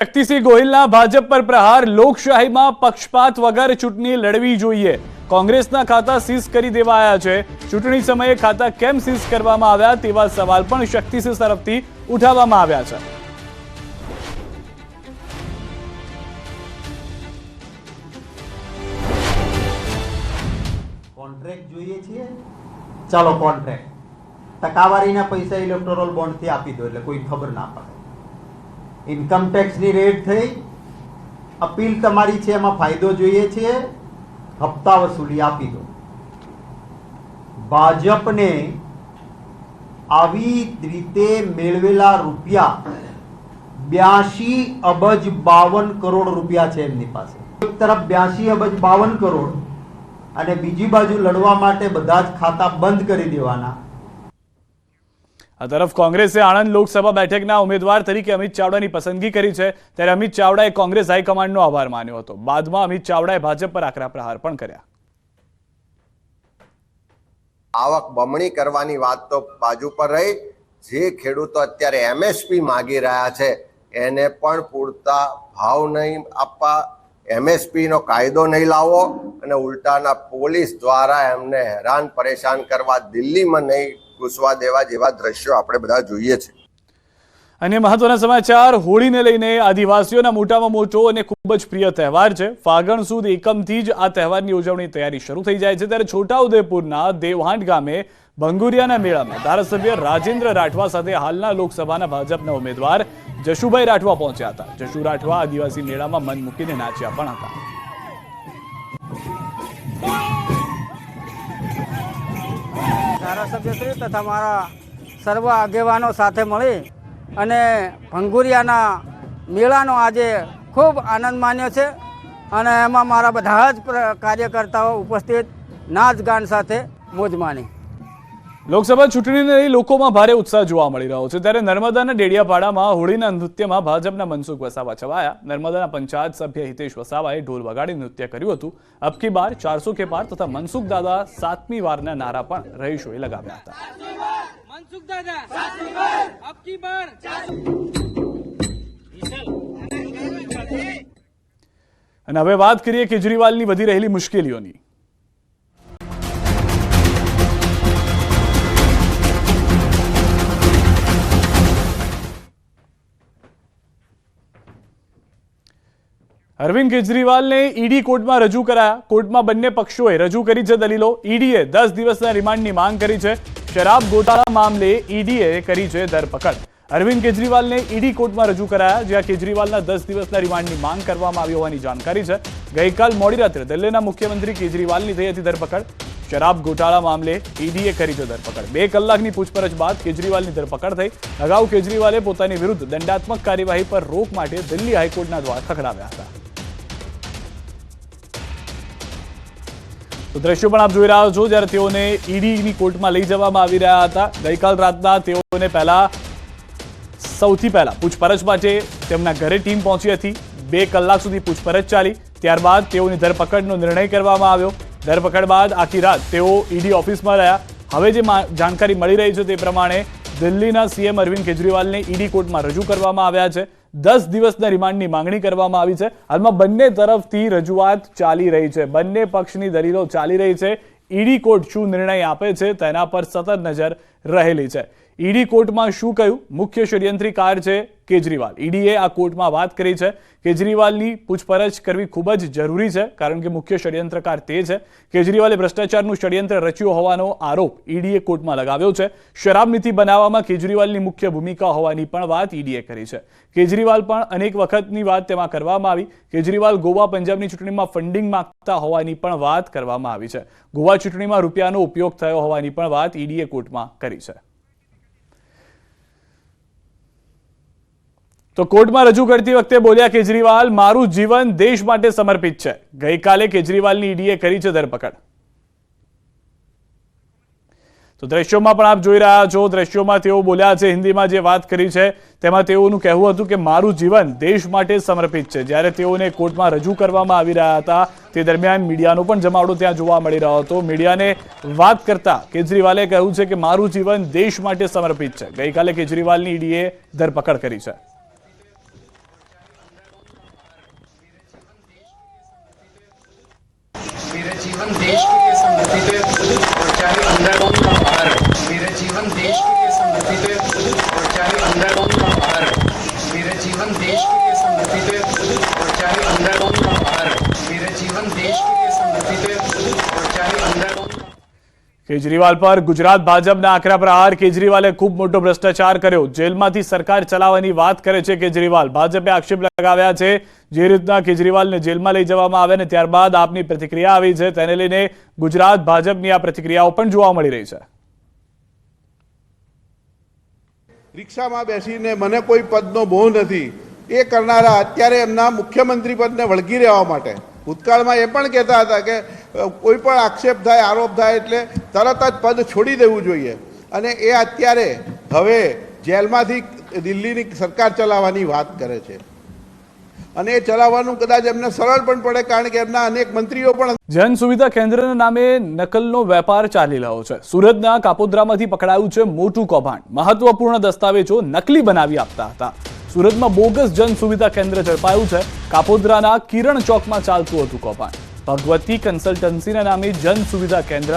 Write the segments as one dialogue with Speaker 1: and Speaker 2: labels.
Speaker 1: શક્તિસિંહ ગોહિલના ભાજપ પર પ્રહાર। લોકશાહીમાં પક્ષપાત વગર ચૂંટણી લડવી જોઈએ। કોંગ્રેસના ખાતા સીઝ કરી દેવાયા છે। ચૂંટણી સમયે ખાતા કેમ સીઝ કરવામાં આવ્યા તેવા સવાલ પણ શક્તિસિંહ તરફથી ઉઠાવવામાં આવ્યા છે।
Speaker 2: કોન્ટ્રાક્ટ જોઈએ છીએ, ચાલો કોન્ટ્રાક્ટ ટકાવારીના પૈસા ઇલેક્ટોરલ બોન્ડથી આપી દો એટલે કોઈ ખબર ના પડે। ઇન્કમ ટેક્સની રેટ થઈ, અપીલ તમારી છે, એમાં ફાયદો જોઈએ છે, હપ્તા વસૂલી આપી દો। ભાજપને આવી રીતે મેળવેલા રૂપિયા 82 અબજ 52 કરોડ રૂપિયા છે એમની પાસે। એક તરફ 82 અબજ 52 કરોડ અને બીજી બાજુ લડવા માટે બધા જ ખાતા બંધ કરી દેવાના।
Speaker 1: આ તરફ કોંગ્રેસે આણંદ લોકસભા બેઠકના ઉમેદવાર તરીકે અમિત ચાવડાની પસંદગી કરી છે, ત્યારે અમિત ચાવડાએ કોંગ્રેસ હાઈકમાન્ડનો આભાર માન્યો હતો। બાદમાં અમિત ચાવડાએ ભાજપ પર આકરા પ્રહાર પણ કર્યા।
Speaker 3: આવક બમણી કરવાની વાત તો બાજુ પર રહી, જે ખેડૂતો અત્યારે એમએસપી માગી રહ્યા છે એને પણ પૂરતા ભાવ નહીં આપવા, એમએસપી નો કાયદો નહીં લાવો અને ઉલટાના પોલીસ દ્વારા એમને હેરાન પરેશાન કરવા, દિલ્હીમાં નહીં ઘૂસવા દેવા જેવા દ્રશ્યો આપણે બધા જોઈએ છે।
Speaker 1: અન્ય મહત્વના સમાચાર। હોળીને લઈને આદિવાસીઓના મોટામાં મોટો અને ખૂબ જ પ્રિય તહેવાર છે। ફાગણ સુદ એકમથી જ આ તહેવારની ઉજવણી તૈયારી શરૂ થઈ જાય છે, ત્યારે છોટાઉદેપુરના દેવહાંટ ગામે ભંગુરિયાના મેળામાં ધારાસભ્ય રાજેન્દ્ર રાઠવા સાથે હાલના લોકસભાના ભાજપના ઉમેદવાર જશુભાઈ રાઠવા પહોંચ્યા હતા। જશુ રાઠવા આદિવાસી મેળામાં મન મૂકીને નાચ્યા પણ હતા।
Speaker 4: ધારાસભ્યશ્રી તથા મારા સર્વ આગેવાનો સાથે મળી અને ભંગુરિયાના મેળાનો આજે ખૂબ આનંદ માન્યો છે અને એમાં મારા બધા જ કાર્યકર્તાઓ ઉપસ્થિત નાચ ગાન સાથે મોજ માણી।
Speaker 1: લોકસભા ચૂંટણીને લઈ લોકોમાં ભારે ઉત્સાહ જોવા મળી રહ્યો છે, ત્યારે નર્મદાના ડેડિયાપાડામાં હોળીના નૃત્યમાં ભાજપના મનસુખ વસાવા છવાયા। નર્મદાના પંચાયત સભ્ય હિતેશ વસાવાએ ઢોલ વગાડી નૃત્ય કર્યું હતું। અબકી બાર 400 કે પાર તથા મનસુખ દાદા 7મી વારના નારા પણ રહીશોએ લગાવ્યા હતા। અને હવે વાત કરીએ કેજરીવાલની વધી રહેલી મુશ્કેલીઓની। અરવિંદ કેજરીવાલને ઈડી કોર્ટમાં રજૂ કરાયા। કોર્ટમાં બંને પક્ષોએ રજૂ કરી છે દલીલો। ઈડીએ 10 દિવસના રિમાન્ડની માંગ કરી છે। શરાબ ગોટાળા મામલે ઈડીએ કરી છે ધરપકડ। અરવિંદ કેજરીવાલને ઈડી કોર્ટમાં રજૂ કરાયા, જ્યાં કેજરીવાલના 10 દિવસના રિમાન્ડની માંગ કરવામાં આવી હોવાની જાણકારી છે। ગઈકાલ મોડી રાત્રે દિલ્હીના મુખ્યમંત્રી કેજરીવાલની થઈ હતી ધરપકડ। શરાબ ગોટાળા મામલે ઈડીએ કરી છે ધરપકડ। 2 કલાકની પૂછપરછ બાદ કેજરીવાલની ધરપકડ થઈ। અગાઉ કેજરીવાલે પોતાની વિરુદ્ધ દંડાત્મક કાર્યવાહી પર રોક માટે દિલ્હી હાઈકોર્ટના દ્વાર ખખડાવ્યા હતા। તો દ્રશ્યો પણ આપ જોઈ રહ્યા છો, જ્યારે તેઓને ઈડીની કોર્ટમાં લઈ જવામાં આવી રહ્યા હતા। ગઈકાલ રાતના તેઓને સૌથી પહેલા પૂછપરછ માટે તેમના ઘરે ટીમ પહોંચી હતી। 2 કલાક સુધી પૂછપરછ ચાલી, ત્યારબાદ તેઓની ધરપકડનો નિર્ણય કરવામાં આવ્યો। ધરપકડ બાદ આખી રાત તેઓ ઈડી ઓફિસમાં રહ્યા। હવે જે જાણકારી મળી રહી છે તે પ્રમાણે દિલ્હીના સીએમ અરવિંદ કેજરીવાલને ઈડી કોર્ટમાં રજૂ કરવામાં આવ્યા છે। 10 દિવસના રિમાન્ડની માંગણી કરવામાં આવી છે। હાલમાં બંને તરફથી રજૂઆત ચાલી રહી છે, બંને પક્ષની દલીલો ચાલી રહી છે। ઈડી કોર્ટ શું નિર્ણય આપે છે તેના પર સતત નજર રહેલી છે। ઈડી કોર્ટમાં શું કહ્યું? મુખ્ય ષડયંત્રકાર છે કેજરીવાલ। ઈડીએ આ કોર્ટમાં વાત કરી છે કેજરીવાલની પૂછપરછ કરવી ખૂબ જ જરૂરી છે, કારણ કે મુખ્ય ષડયંત્રકાર તે છે। કેજરીવાલે ભ્રષ્ટાચારનું ષડયંત્ર રચ્યું હોવાનો આરોપ ઈડીએ કોર્ટમાં લગાવ્યો છે। શરાબ નીતિ બનાવવામાં કેજરીવાલની મુખ્ય ભૂમિકા હોવાની પણ વાત ઈડીએ કરી છે। કેજરીવાલ પણ અનેક વખતની વાત તેમાં કરવામાં આવી। કેજરીવાલ ગોવા પંજાબની ચૂંટણીમાં ફંડિંગ માંગતા હોવાની પણ વાત કરવામાં આવી છે। ગોવા ચૂંટણીમાં રૂપિયાનો ઉપયોગ થયો હોવાની પણ વાત ઈડીએ કોર્ટમાં કરી છે। તો કોર્ટમાં રજૂ કરતી વખતે બોલ્યા કેજરીવાલ, મારું જીવન દેશ માટે સમર્પિત છે। ગઈકાલે કેજરીવાલની ઈડીએ કરી છે ધરપકડ। તો દ્રશ્યોમાં પણ આપ જોઈ રહ્યા છો, દ્રશ્યોમાં તેઓ બોલ્યા છે, હિન્દીમાં જે વાત કરી છે તેમાં તેઓનું કહેવું હતું કે મારું જીવન દેશ માટે સમર્પિત છે। જ્યારે તેઓને કોર્ટમાં રજૂ કરવામાં આવી રહ્યા હતા તે દરમિયાન મીડિયાનો પણ જમાવડો ત્યાં જોવા મળી રહ્યો હતો। મીડિયાને વાત કરતા કેજરીવાલે કહ્યું છે કે મારું જીવન દેશ માટે સમર્પિત છે। ગઈકાલે કેજરીવાલની ઈડીએ ધરપકડ કરી છે।
Speaker 5: जीवन देश के लिए समर्पित है और चाहे अंदर हो या बाहर हो। मेरा जीवन देश के लिए समर्पित है और चाहे अंदर हो या बाहर हो। मेरा जीवन देश के लिए समर्पित है और चाहे अंदर हो या बाहर हो। मेरा जीवन देश के लिए समर्पित है और चाहे अंदर हो।
Speaker 1: કેજરીવાલ પર ગુજરાત ભાજપના આકરા પ્રહાર. કેજરીવાલે ખૂબ મોટો ભ્રષ્ટાચાર કર્યો, જેલમાંથી સરકાર ચલાવવાની વાત કરે છે કેજરીવાલ. ભાજપે આક્ષેપ લગાવ્યા છે જે રીતના કેજરીવાલને જેલમાં લઈ જવામાં આવ્યા ને ત્યારબાદ આપની પ્રતિક્રિયા આવી છે, તેને લઈને ગુજરાત ભાજપની આ પ્રતિક્રિયાઓ પણ જોવા મળી રહી છે.
Speaker 6: રિક્ષામાં બેસીને મને કોઈ પદનો મોહ નથી એ કરનારા અત્યારે એમના મુખ્યમંત્રી પદને વળગી રહેવા માટે ભૂતકાળમાં એ પણ કહેતા હતા કે કોઈ પણ આક્ષેપ થાય, આરોપ થાય એટલે તરત જ પદ છોડી દેવું જોઈએ, અને એ અત્યારે હવે જેલમાંથી દિલ્હીની સરકાર ચલાવવાની વાત કરે છે. અને એ ચલાવવાનું કદાચ એમને સરળ પણ પડે, કારણ કે એમના અનેક મંત્રીઓ પણ.
Speaker 1: જન સુવિધા કેન્દ્રના નામે નકલનો વેપાર ચાલી રહ્યો છે. સુરતના કાપોદ્રામાંથી પકડાયું છે મોટું કૌભાંડ. મહત્વપૂર્ણ દસ્તાવેજો નકલી બનાવી આપતા હતા. સુરતમાં બોગસ જન સુવિધા કેન્દ્ર ઝડપાયું છે. કાપોદ્રાના કિરણ ચોકમાં ચાલતું હતું કૌભાંડ. ભગવતી કન્સલ્ટન્સીના નામે જન સુવિધા કેન્દ્ર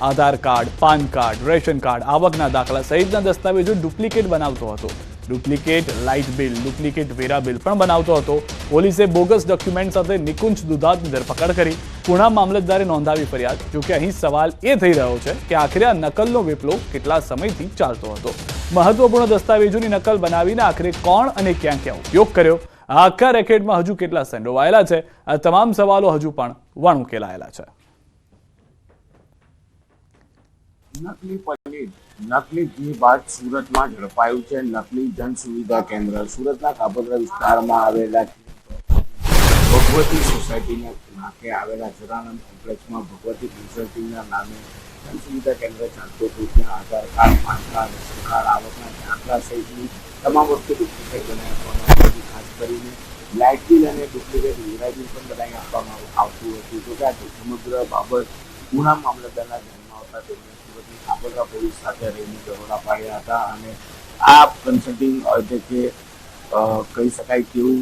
Speaker 1: Aadhaar card, PAN card, ration card, આવકના દાખલા સહિતના દસ્તાવેજો ડુપ્લિકેટ બનાવતો હતો. ડુપ્લિકેટ લાઇટ બિલ, ડુપ્લિકેટ વેરા બિલ પણ બનાવતો હતો. પોલીસે બોગસ ડોક્યુમેન્ટ સાથે નિકુંજ દુધાતની ધરપકડ કરી. પુણા મામલતદારે નોંધાવી ફરિયાદ. જોકે અહીં સવાલ એ થઈ રહ્યો છે કે આખરે આ નકલનો વેપલો કેટલા સમયથી ચાલતો હતો. મહત્વપૂર્ણ દસ્તાવેજોની નકલ બનાવીને આખરે કોણ અને ક્યાં ક્યાં ઉપયોગ કર્યો, આ આખા રેકેટમાં હજુ કેટલા સંડોવાયેલા છે, આ તમામ સવાલો હજુ પણ વણઉકેલાયેલા છે.
Speaker 7: નકલી પનીર, નકલી ઘી બાદ સુરતમાં ઝડપાયું છે નકલી જન સુવિધા કેન્દ્ર. સુરતના કાપોદ્રા વિસ્તારમાં આવેલા ભગવતી સોસાયટીના નાકે આવેલા જરાનંદ કોમ્પ્લેક્સમાં ભગવતી કન્સલ્ટિંગના નામે જન સુવિધા કેન્દ્ર ચાલતું હતું. ત્યાં Aadhaar card, PAN card, ration card, આવકના દાખલા સહિતની તમામ વસ્તુ ડુપ્લિકેટ બનાવી ખાસ કરીને લાઇટ બિલ અને ડુપ્લિકેટ વેરા બિલ પણ બનાવી આપવામાં આવતું હતું. જોકે આ સમગ્ર બાબત પુણા મામલતદારના ધ્યાનમાં આવતા તેમણે સુરતની કાપોદ્રા પોલીસ સાથે રહીને દરોડા પાડ્યા હતા. અને આ કન્સલ્ટિંગ એટલે કે કહી શકાય તેવું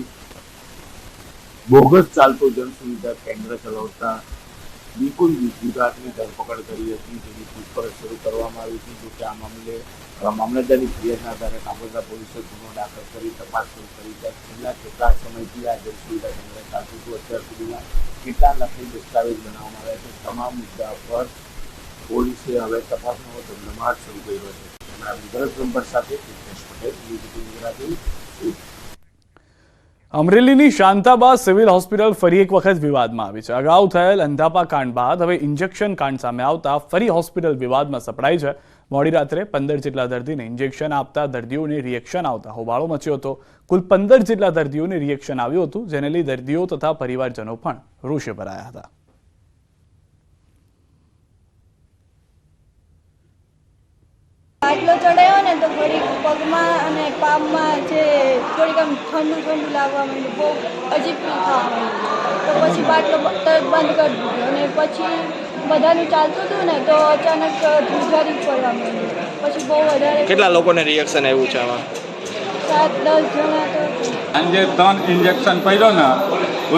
Speaker 7: બોગસ ચાલતું જન સુવિધા કેન્દ્ર ચલાવતા નિકુંજ દુધાતની ધરપકડ કરી હતી, જેની પૂછપરછ શરૂ કરવામાં આવી હતી. જોકે આ મામલે મામલતદારની ફરિયાદના આધારે કાપોદ્રા પોલીસે ગુનો દાખલ કરી તપાસ શરૂ કરી છે. છેલ્લા કેટલાક સમયથી આ જન સુવિધા કેન્દ્ર ચાલતું હતું. અત્યાર સુધીમાં કેટલા નકલી દસ્તાવેજ બનાવવામાં આવ્યા છે, તમામ મુદ્દા પર પોલીસે હવે તપાસનો ધમધમાટ શરૂ કર્યો છે. તેમના ભરત નંબર સાથે પટેલ.
Speaker 1: અમરેલીની શાંતાબા સિવિલ હોસ્પિટલ ફરી એક વખત વિવાદમાં આવી છે. અગાઉ થયેલ અંધાપા કાંડ બાદ હવે ઇન્જેક્શન કાંડ સામે આવતા ફરી હોસ્પિટલ વિવાદમાં સપડાઈ છે. મોડી રાત્રે 15 જેટલા દર્દીને ઇન્જેક્શન આપતા દર્દીઓને રિએક્શન આવતા હોબાળો મચ્યો હતો. કુલ 15 જેટલા દર્દીઓને રિએક્શન આવ્યું હતું, જેને લઈ દર્દીઓ તથા પરિવારજનો પણ રોષે ભરાયા હતા.
Speaker 8: આટલો ચડાયો ને તો થોડીક પગમાં અને પામમાં જે થોડીક આમ ઠંડુ ઠંડુ લાગવા માંડ્યું, બહુ અજીબ ફીલ થવા માંડ્યું. તો પછી બાટલો તરત બંધ કરી દીધો અને પછી બધાનું ચાલતું હતું ને તો અચાનક ધ્રુજારી પડવા માંડી. પછી બહુ વધારે. કેટલા લોકોને રિએક્શન આવ્યું છે આમાં? 7-10 જણા તો.
Speaker 9: આજે 3 ઇન્જેક્શન પડ્યો ને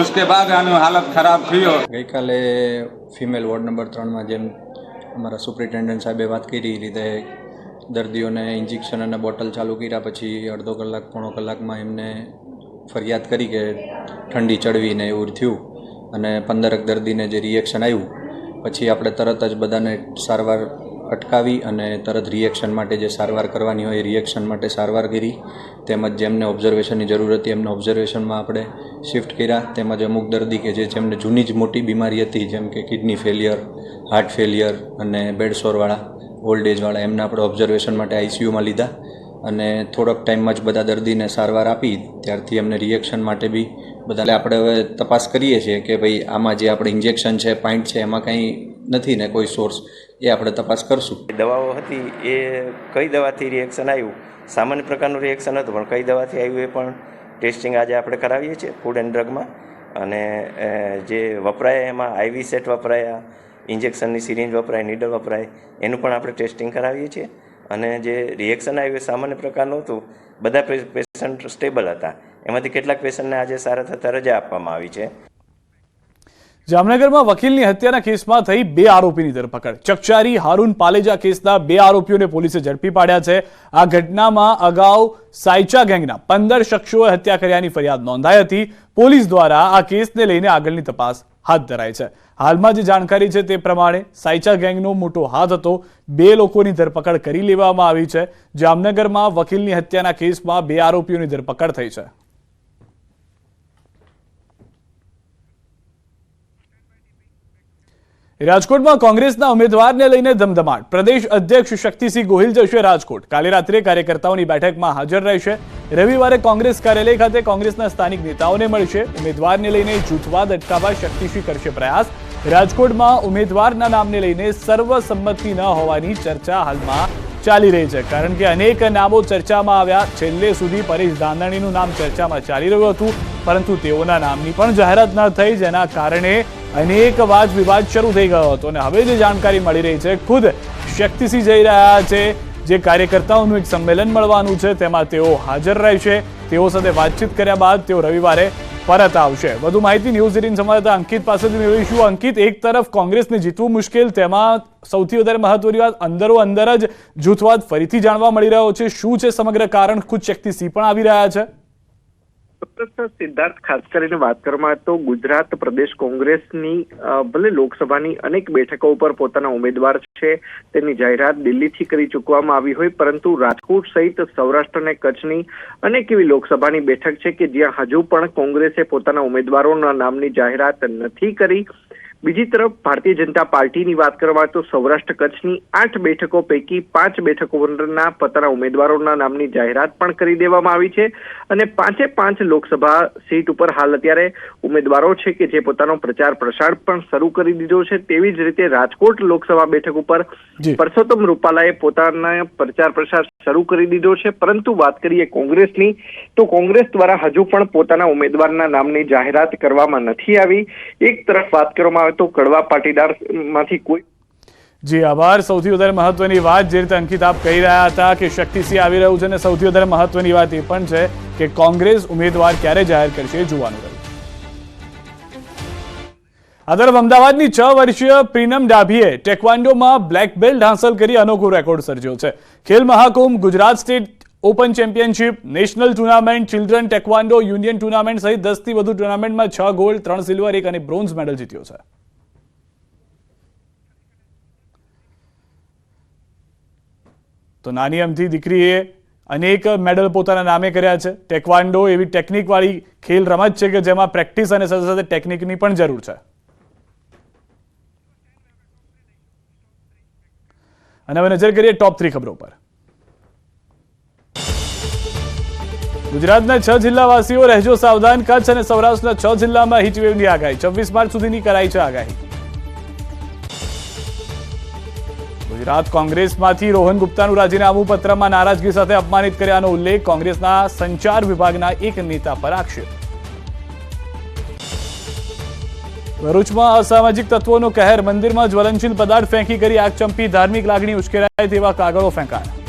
Speaker 9: ઉસકે બાદ આનું હાલત ખરાબ થયો.
Speaker 10: ગઈકાલે ફિમેલ વોર્ડ નંબર 3માં જેમ અમારા સુપ્રિન્ટેન્ડન્ટ સાહેબે વાત કરી રીતે દર્દીઓને ઇન્જેક્શન અને બોટલ ચાલુ કર્યા પછી અડધો કલાક પોણો કલાકમાં એમને ફરિયાદ કરી કે ઠંડી ચડવીને એવું થયું અને 15 દર્દીને જે રિએક્શન આવ્યું પછી આપણે તરત જ બધાને સારવાર અટકાવી અને તરત રિએક્શન માટે જે સારવાર કરવાની હોય એ રિએક્શન માટે સારવાર કરી. તેમજ જેમને ઓબ્ઝર્વેશનની જરૂર હતી એમને ઓબ્ઝર્વેશનમાં આપણે શિફ્ટ કર્યા. તેમજ અમુક દર્દી કે જેમને જૂની જ મોટી બીમારી હતી જેમ કે કિડની ફેલિયર, હાર્ટ ફેલિયર અને બેડસોરવાળા, ઓલ્ડ એજવાળા એમને આપણે ઓબ્ઝર્વેશન માટે આઈસીયુમાં લીધા અને થોડોક ટાઈમમાં જ બધા દર્દીને સારવાર આપી. ત્યારથી એમને રિએક્શન માટે બી બધા આપણે હવે તપાસ કરીએ છીએ કે ભાઈ આમાં જે આપણે ઇન્જેક્શન છે, પાઇન્ટ છે, એમાં કંઈ નથી ને કોઈ સોર્સ, એ આપણે તપાસ કરશું.
Speaker 11: દવાઓ હતી એ કઈ દવાથી રિએક્શન આવ્યું, સામાન્ય પ્રકારનું રિએક્શન હતું પણ કઈ દવાથી આવ્યું એ પણ ટેસ્ટિંગ આજે આપણે કરાવીએ છીએ ફૂડ એન્ડ ડ્રગમાં. અને જે વપરાય એમાં આઈવી સેટ વપરાયા, ઇન્જેક્શનની સિરિંજ વપરાય, નીડલ વપરાય, એનું પણ આપણે ટેસ્ટિંગ કરાવીએ છીએ. અને જે રિએક્શન આવ્યું એ સામાન્ય પ્રકારનું હતું. બધા પેશન્ટ સ્ટેબલ હતા. એમાંથી કેટલાક પેશન્ટને આજે સારા થતાં રજા આપવામાં આવી છે.
Speaker 1: જામનગરમાં વકીલની હત્યાના કેસમાં થઈ 2 આરોપીની ધરપકડ. ચકચારી હારૂન પાલેજા કેસના 2 આરોપીઓને પોલીસે ઝડપી પાડ્યા છે. આ ઘટનામાં અગાઉ સાયચા ગેંગના 15 શખ્સોએ હત્યા કર્યાની ફરિયાદ નોંધાઈ હતી. પોલીસ દ્વારા આ કેસને લઈને આગળની તપાસ હાથ ધરાઈ છે. હાલમાં જે જાણકારી છે તે પ્રમાણે સાયચા ગેંગનો મોટો હાથ હતો. 2 લોકોની ધરપકડ કરી લેવામાં આવી છે. જામનગરમાં વકીલની હત્યાના કેસમાં 2 આરોપીઓની ધરપકડ થઈ છે. રાજકોટમાં કોંગ્રેસના ઉમેદવારને લઈને ધમધમાટ. પ્રદેશ અધ્યક્ષ શક્તિસિંહ ગોહિલ જશે રાજકોટ. કાલે રાત્રે કાર્યકર્તાઓની બેઠકમાં હાજર રહેશે. રવિવારે કોંગ્રેસ કાર્યાલય ખાતે કોંગ્રેસના સ્થાનિક નેતાઓને મળશે. ઉમેદવારને લઈને જૂથવાદ અટકાવવા શક્તિસિંહ કરશે પ્રયાસ. રાજકોટમાં ઉમેદવારના નામને લઈને સર્વસંમતિ ન હોવાની ચર્ચા હાલમાં ચાલી રહી છે, કારણ કે અનેક નામો ચર્ચામાં આવ્યા. છેલ્લે સુધી પરેશ ધાનાણીનું નામ ચર્ચામાં ચાલી રહ્યું હતું, પરંતુ તેઓના નામની પણ જાહેરાત ન થઈ, જેના કારણે અનેક વાદ વિવાદ શરૂ થઈ ગયો હતો. અને હવે જે જાણકારી મળી રહી છે, ખુદ શક્તિસિંહ જઈ રહ્યા છે. જે કાર્યકર્તાઓનું એક સંમેલન મળવાનું છે તેમાં તેઓ હાજર રહેશે. તેઓ સાથે વાતચીત કર્યા બાદ તેઓ રવિવારે પરત આવશે. વધુ માહિતી ન્યૂઝ 18 સંવાદદાતા અંકિત પાસેથી મેળવીશું. અંકિત, એક તરફ કોંગ્રેસને જીતવું મુશ્કેલ, તેમાં સૌથી વધારે મહત્વની વાત અંદરો અંદર જ જૂથવાદ ફરીથી જાણવા મળી રહ્યો છે. શું છે સમગ્ર કારણ? ખુદ શક્તિસિંહ પણ આવી રહ્યા છે.
Speaker 12: સિદ્ધાર્થ, ખાસ કરીને વાત કરવામાં તો ગુજરાત પ્રદેશ કોંગ્રેસની ભલે લોકસભાની અનેક બેઠકો ઉપર પોતાના ઉમેદવાર છે તેની જાહેરાત દિલ્હીથી કરી ચૂકવામાં આવી હોય, પરંતુ રાજકોટ સહિત સૌરાષ્ટ્ર અને કચ્છની અનેક એવી લોકસભાની બેઠક છે કે જ્યાં હજુ પણ કોંગ્રેસે પોતાના ઉમેદવારોના નામની જાહેરાત નથી કરી. બીજી તરફ ભારતીય જનતા પાર્ટીની વાત કરવામાં તો સૌરાષ્ટ્ર કચ્છની 8 બેઠકો પૈકી 5 બેઠકોના પોતાના ઉમેદવારોના નામની જાહેરાત પણ કરી દેવામાં આવી છે. અને 5 લોકસભા સીટ ઉપર હાલ અત્યારે ઉમેદવારો છે કે જે પોતાનો પ્રચાર પ્રસાર પણ શરૂ કરી દીધો છે. તેવી જ રીતે રાજકોટ લોકસભા બેઠક ઉપર પરસોત્તમ રૂપાલાએ પોતાના પ્રચાર પ્રસાર શરૂ કરી દીધો છે. પરંતુ વાત કરીએ કોંગ્રેસની, તો કોંગ્રેસ દ્વારા હજુ પણ પોતાના ઉમેદવારના નામની જાહેરાત કરવામાં નથી આવી. એક તરફ વાત કરવામાં તો કડવા પાટીદાર માંથી કોઈ.
Speaker 1: જી આભાર. સૌથી વધારે મહત્વની વાત જે રીતે અંકિત આપ કહી રહ્યા હતા કે શક્તિસિંહ આવી રહ્યું છે, અને સૌથી વધારે મહત્વની વાત એ પણ છે કે કોંગ્રેસ ઉમેદવાર ક્યારે જાહેર કરશે એ જોવાનું રહ્યું. આ તરફ અમદાવાદની 6 વર્ષીય પ્રીનમ ડાભીએ ટેકવાન્ડોમાં બ્લેક બેલ્ટ હાંસલ કરી અનોખો રેકોર્ડ સર્જ્યો છે. Khel Mahakumbh, Gujarat state open championship, national tournament, children ટેકવાન્ડો union tournament સહિત 10 થી વધુ ટુર્નામેન્ટમાં 6 ગોલ્ડ, 3 સિલ્વર, 1 અને બ્રોન્ઝ મેડલ જીત્યો છે. તો નાની અમથી દીકરીએ અનેક મેડલ પોતાના નામે કર્યા છે. ટેકવાન્ડો એવી ટેકનિક વાળી ખેલ રમત છે કે જેમાં પ્રેક્ટિસ અને સાથે સાથે ટેકનિકની પણ જરૂર છે. અને હવે નજર કરીએ ટોપ 3 ખબરો પર. ગુજરાતના 6 જિલ્લાવાસીઓ રહેજો સાવધાન. કચ્છ અને સૌરાષ્ટ્રના 6 જિલ્લામાં હીટવેવની આગાહી. 26 માર્ચ સુધીની કરાઈ છે આગાહી. ગુજરાત કોંગ્રેસમાંથી રોહન ગુપ્તાનું રાજીનામું, પત્રમાં નારાજગી સાથે અપમાનિત કર્યાનો ઉલ્લેખ. કોંગ્રેસના સંચાર વિભાગના એક નેતા પર આક્ષેપ. ભરૂચમાં અસામાજિક તત્વોનો કહેર. મંદિરમાં જ્વલનશીલ પદાર્થ ફેંકી કરી આગચંપી. ધાર્મિક લાગણી ઉશ્કેરાય તેવા કાગળો ફેંકાયા.